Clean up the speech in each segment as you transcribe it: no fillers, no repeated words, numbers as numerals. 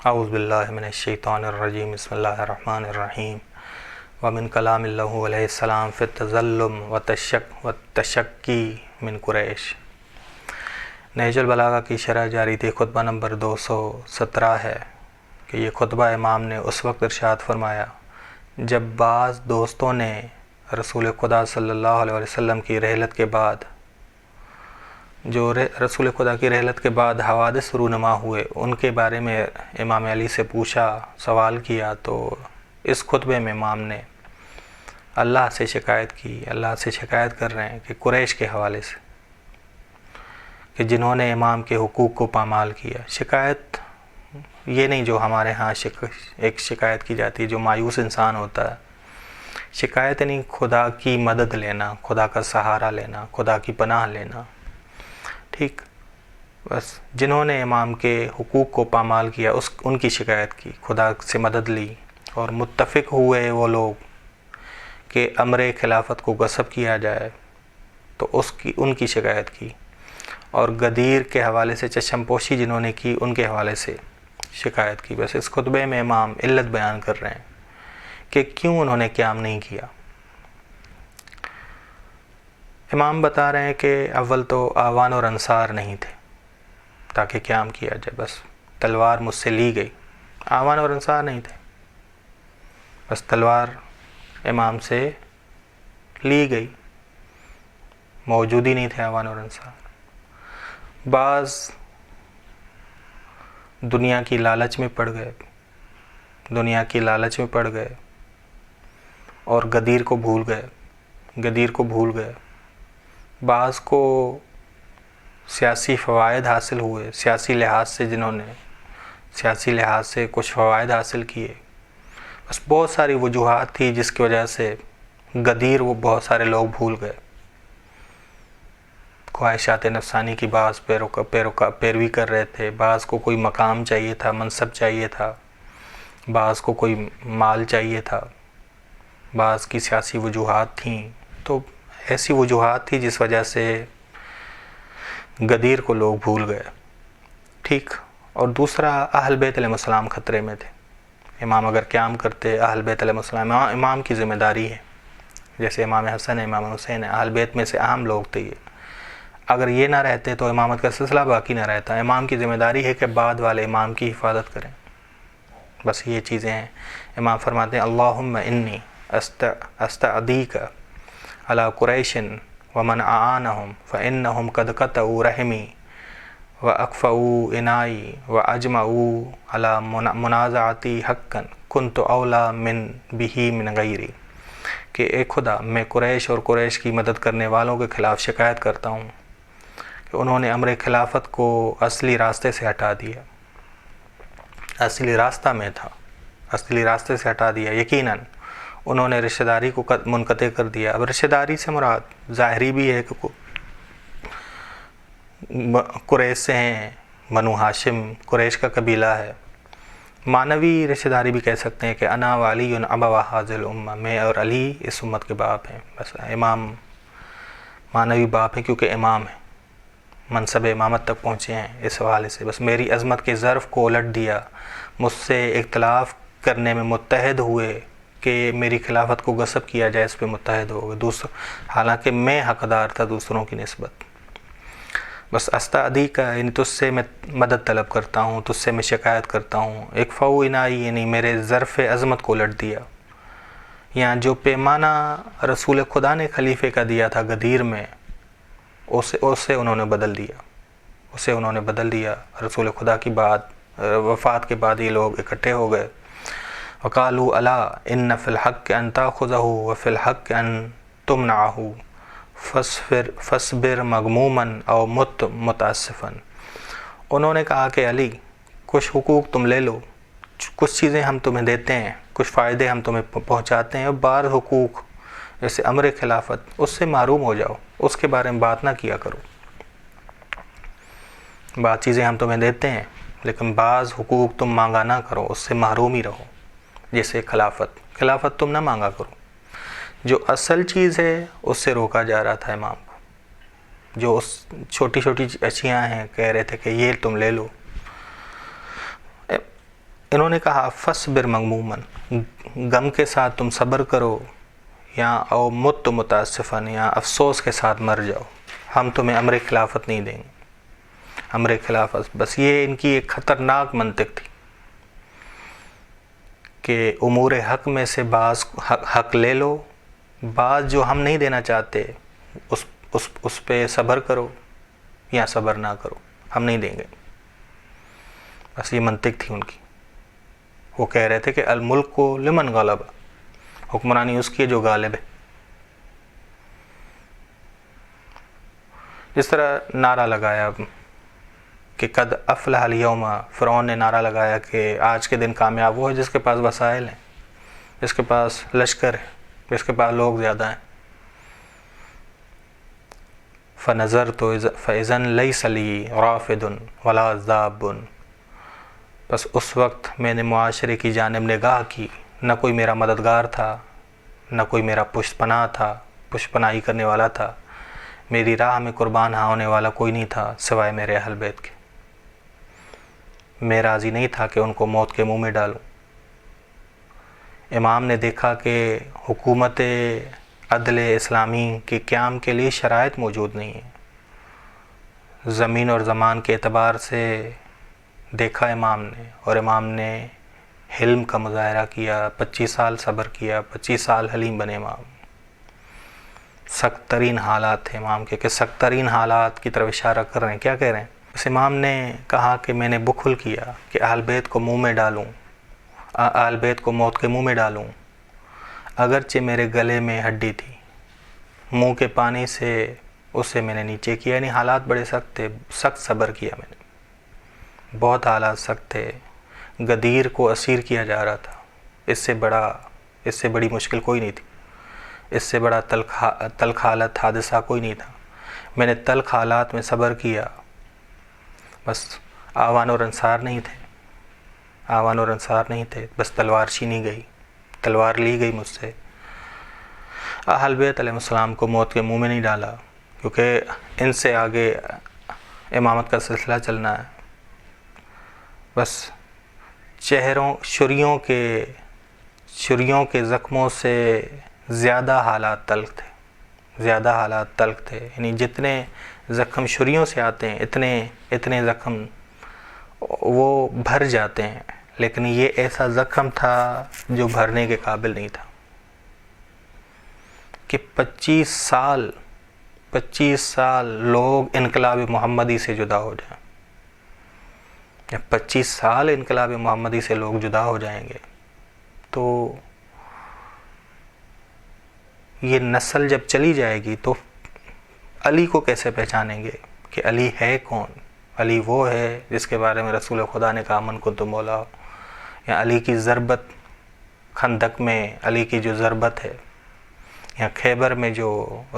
اعوذ باللہ من الشیطان الرجیم بسم اللہ الرحمن الرحیم ومن کلام اللہ علیہ السلام فی التظلم والتشکی من قریش۔ نہج البلاغہ کی شرح جاری تھی، خطبہ نمبر 217 ہے کہ یہ خطبہ امام نے اس وقت ارشاد فرمایا جب بعض دوستوں نے رسول خدا صلی اللہ علیہ وسلم کی رحلت کے بعد رسول خدا کی رحلت کے بعد حوادث رونما ہوئے ان کے بارے میں امام علی سے پوچھا، سوال کیا، تو اس خطبے میں امام نے اللہ سے شکایت کر رہے ہیں کہ قریش کے حوالے سے کہ جنہوں نے امام کے حقوق کو پامال کیا۔ شکایت یہ نہیں جو ہمارے ہاں ایک شکایت کی جاتی ہے، جو مایوس انسان ہوتا ہے۔ شکایت نہیں، خدا کی مدد لینا، خدا کا سہارا لینا، خدا کی پناہ لینا، ٹھیک۔ بس جنہوں نے امام کے حقوق کو پامال کیا ان کی شکایت کی، خدا سے مدد لی، اور متفق ہوئے وہ لوگ کہ امر خلافت کو غصب کیا جائے تو ان کی شکایت کی، اور غدیر کے حوالے سے چشم پوشی جنہوں نے کی ان کے حوالے سے شکایت کی۔ بس اس خطبے میں امام علت بیان کر رہے ہیں کہ کیوں انہوں نے قیام نہیں کیا۔ امام بتا رہے ہیں کہ اول تو اعوان اور انصار نہیں تھے تاکہ قیام کیا جائے، بس تلوار مجھ سے لی گئی۔ اعوان اور انصار نہیں تھے، بس تلوار امام سے لی گئی، موجود ہی نہیں تھے اعوان اور انصار۔ بعض دنیا کی لالچ میں پڑ گئے اور غدیر کو بھول گئے۔ بعض کو سیاسی فوائد حاصل ہوئے، سیاسی لحاظ سے کچھ فوائد حاصل کیے، بس بہت ساری وجوہات تھی جس کی وجہ سے غدیر وہ بہت سارے لوگ بھول گئے۔ خواہشات نفسانی کی بعض پیروی کر رہے تھے، بعض کو کوئی مقام چاہیے تھا، منصب چاہیے تھا، بعض کو کوئی مال چاہیے تھا، بعض کی سیاسی وجوہات تھیں، تو ایسی وجوہات تھی جس وجہ سے غدیر کو لوگ بھول گئے، ٹھیک۔ اور دوسرا، اہل بیت علیہ السلام خطرے میں تھے۔ امام اگر قیام کرتے، اہل بیت علیہ السلام امام کی ذمہ داری ہے، جیسے امام حسن ہے، امام حسین ہے، اہل بیت میں سے اہم لوگ تھے یہ۔ اگر یہ نہ رہتے تو امامت کا سلسلہ باقی نہ رہتا۔ امام کی ذمہ داری ہے کہ بعد والے امام کی حفاظت کریں، بس یہ چیزیں ہیں۔ امام فرماتے ہیں اللہم انی استعدیک علی قریش ومن اعانہم فانہم قد قطعوا رحمی واکفؤوا عنائی واجمعوا علی منازعتی حقا کنت اولا بہ من غیری، کہ اے خدا، میں قریش اور قریش کی مدد کرنے والوں کے خلاف شکایت کرتا ہوں کہ انہوں نے امر خلافت کو اصلی راستے سے ہٹا دیا، اصلی راستے سے ہٹا دیا۔ یقیناً انہوں نے رشتہ داری کو منقطع کر دیا۔ اب رشتہ داری سے مراد ظاہری بھی ہے کہ قریش سے ہیں، بنو ہاشم قریش کا قبیلہ ہے۔ معنوی رشتہ داری بھی کہہ سکتے ہیں کہ انا وعلی ابوا ھذہ الامہ، میں اور علی اس امت کے باپ ہیں۔ بس امام معنوی باپ ہیں کیونکہ امام ہیں، منصب امامت تک پہنچے ہیں، اس حوالے سے بس میری عظمت کے ظرف کو الٹ دیا، مجھ سے اختلاف کرنے میں متحد ہوئے کہ میری خلافت کو غصب کیا جائے، اس پہ متحد ہو گئے، حالانکہ میں حقدار تھا دوسروں کی نسبت۔ بس استعدی کا یعنی تجھ سے میں مدد طلب کرتا ہوں، تجھ سے میں شکایت کرتا ہوں۔ ایک فو عنائی یعنی میرے ظرف عظمت کو الٹ دیا، یہاں جو پیمانہ رسول خدا نے خلیفے کا دیا تھا غدیر میں، اسے انہوں نے بدل دیا۔ رسول خدا کی وفات کے بعد یہ لوگ اکٹھے ہو گئے۔ وقالوا الا ان فی الحق ان تاخذہ وفی الحق ان تمنعہ فاصبر مغموما او مت متاسفا۔ انہوں نے کہا کہ علی، کچھ حقوق تم لے لو، کچھ چیزیں ہم تمہیں دیتے ہیں، کچھ فائدے ہم تمہیں پہنچاتے ہیں، اور بعض حقوق جیسے امر خلافت اس سے محروم ہو جاؤ، اس کے بارے میں بات نہ کیا کرو۔ بعض چیزیں ہم تمہیں دیتے ہیں لیکن بعض حقوق تم مانگا نہ کرو، اس سے محروم ہی رہو، جیسے خلافت تم نہ مانگا کرو۔ جو اصل چیز ہے اس سے روکا جا رہا تھا امام کو، جو اس چھوٹی چھوٹی اشیاء ہیں کہہ رہے تھے کہ یہ تم لے لو۔ انہوں نے کہا فصبر مغمومن، غم کے ساتھ تم صبر کرو، یا او مت متاسفن، یا افسوس کے ساتھ مر جاؤ، ہم تمہیں امر خلافت نہیں دیں گے، امر خلافت۔ بس یہ ان کی ایک خطرناک منطق تھی کہ امور حق میں سے بعض حق لے لو، بعض جو ہم نہیں دینا چاہتے اس پہ صبر کرو، یا صبر نہ کرو، ہم نہیں دیں گے۔ بس یہ منطق تھی ان کی۔ وہ کہہ رہے تھے کہ الملک کو لمن غلب، حکمرانی اس کی ہے جو غالب ہے۔ جس طرح نعرہ لگایا کہ قد افلح الیوم، فرعون نے نعرہ لگایا کہ آج کے دن کامیاب وہ ہے جس کے پاس وسائل ہیں، جس کے پاس لشکر ہے، جس کے پاس لوگ زیادہ ہیں۔ فنظرت فاذا لیس لی رافد ولا ذاب، بس اس وقت میں نے معاشرے کی جانب نگاہ کی، نہ کوئی میرا مددگار تھا، نہ کوئی میرا پشت پناہ تھا، پشت پناہی کرنے والا تھا، میری راہ میں قربان ہونے والا کوئی نہیں تھا سوائے میرے اہل بیت کے۔ میں راضی نہیں تھا کہ ان کو موت کے منہ میں ڈالوں۔ امام نے دیکھا کہ حکومت عدل اسلامی کے قیام کے لیے شرائط موجود نہیں ہیں۔ زمین اور زمان کے اعتبار سے دیکھا امام نے، اور امام نے حلم کا مظاہرہ کیا، 25 سال صبر کیا، 25 سال حلیم بنے امام۔ سخت ترین حالات تھے امام کے، کہ سخت ترین حالات کی طرف اشارہ کر رہے ہیں۔ کیا کہہ رہے ہیں؟ اس امام نے کہا کہ میں نے بخل کیا کہ اہل بیت کو منہ میں ڈالوں، اہل بیت کو موت کے منہ میں ڈالوں، اگرچہ میرے گلے میں ہڈی تھی، منہ کے پانی سے اسے میں نے نیچے کیا۔ یعنی حالات بڑے سخت تھے، سخت صبر کیا میں نے، بہت حالات سخت تھے، غدیر کو اسیر کیا جا رہا تھا، اس سے بڑی مشکل کوئی نہیں تھی، اس سے بڑا تلخ حالت حادثہ کوئی نہیں تھا۔ میں نے تلخ حالات میں صبر کیا، بس آوان اور انصار نہیں تھے، آوان اور انصار نہیں تھے، بس تلوار چھینی گئی، تلوار لی گئی مجھ سے۔ اہل بیت علیہ السلام کو موت کے منہ میں نہیں ڈالا، کیونکہ ان سے آگے امامت کا سلسلہ چلنا ہے۔ بس شریوں کے زخموں سے زیادہ حالات تلخ تھے، زیادہ حالات تلخ تھے۔ یعنی جتنے زخم شریوں سے آتے ہیں اتنے زخم وہ بھر جاتے ہیں، لیکن یہ ایسا زخم تھا جو بھرنے کے قابل نہیں تھا کہ 25 سال لوگ انقلاب محمدی سے جدا ہو جائیں۔ 25 سال انقلاب محمدی سے لوگ جدا ہو جائیں گے تو یہ نسل جب چلی جائے گی تو علی کو کیسے پہچانیں گے کہ علی ہے کون؟ علی وہ ہے جس کے بارے میں رسول خدا نے کہا من کنت مولا، یا علی کی ضربت خندق میں، علی کی جو ضربت ہے، یا خیبر میں جو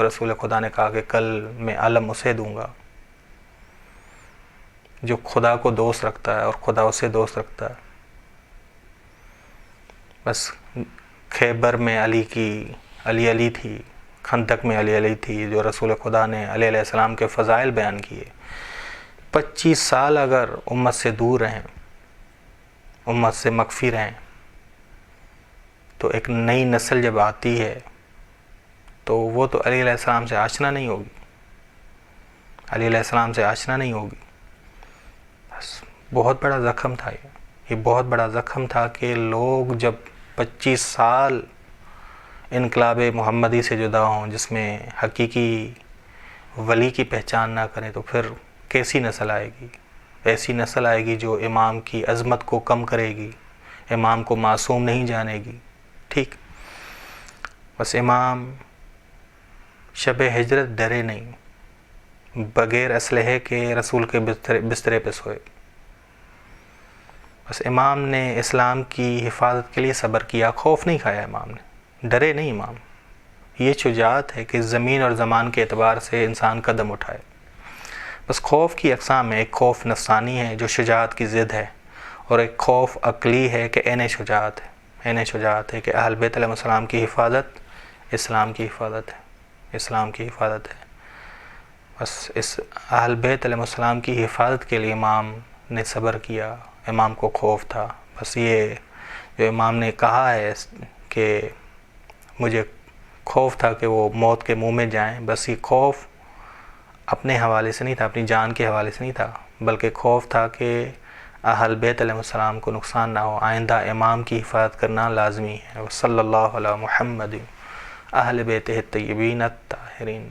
رسول خدا نے کہا کہ کل میں علم اسے دوں گا، جو خدا کو دوست رکھتا ہے اور خدا اسے دوست رکھتا ہے۔ بس خیبر میں علی تھی، خندق میں علی تھی، جو رسول خدا نے علیہ السلام کے فضائل بیان کیے۔ 25 سال اگر امت سے دور رہیں، امت سے مخفی رہیں، تو ایک نئی نسل جب آتی ہے تو وہ تو علیہ السلام سے آشنا نہیں ہوگی، علیہ السلام سے آشنا نہیں ہوگی۔ بس بہت بڑا زخم تھا یہ بہت بڑا زخم تھا کہ لوگ جب 25 سال انقلاب محمدی سے جدا ہوں، جس میں حقیقی ولی کی پہچان نہ کریں، تو پھر کیسی نسل آئے گی؟ ایسی نسل آئے گی جو امام کی عظمت کو کم کرے گی، امام کو معصوم نہیں جانے گی۔ ٹھیک، بس امام شب ہجرت ڈرے نہیں، بغیر اسلحے کے رسول کے بسترے پہ سوئے۔ بس امام نے اسلام کی حفاظت کے لیے صبر کیا، خوف نہیں کھایا امام نے، ڈرے نہیں امام۔ یہ شجاعت ہے کہ زمین اور زمان کے اعتبار سے انسان قدم اٹھائے۔ بس خوف کی اقسام ہے، ایک خوف نفسانی ہے جو شجاعت کی ضد ہے، اور ایک خوف عقلی ہے کہ عین شجاعت ہے، عین شجاعت ہے کہ اہل بیت علیہ السلام کی حفاظت اسلام کی حفاظت ہے، اسلام کی حفاظت ہے۔ بس اس اہل بیت علیہ السلام کی حفاظت کے لیے امام نے صبر کیا، امام کو خوف تھا، بس یہ جو امام نے کہا ہے کہ مجھے خوف تھا کہ وہ موت کے منہ میں جائیں، بس یہ خوف اپنے حوالے سے نہیں تھا، اپنی جان کے حوالے سے نہیں تھا، بلکہ خوف تھا کہ اہل بیت علیہ السلام کو نقصان نہ ہو، آئندہ امام کی حفاظت کرنا لازمی ہے۔ صلی اللہ علی محمد اہل بیتہ الطیبین الطاہرین۔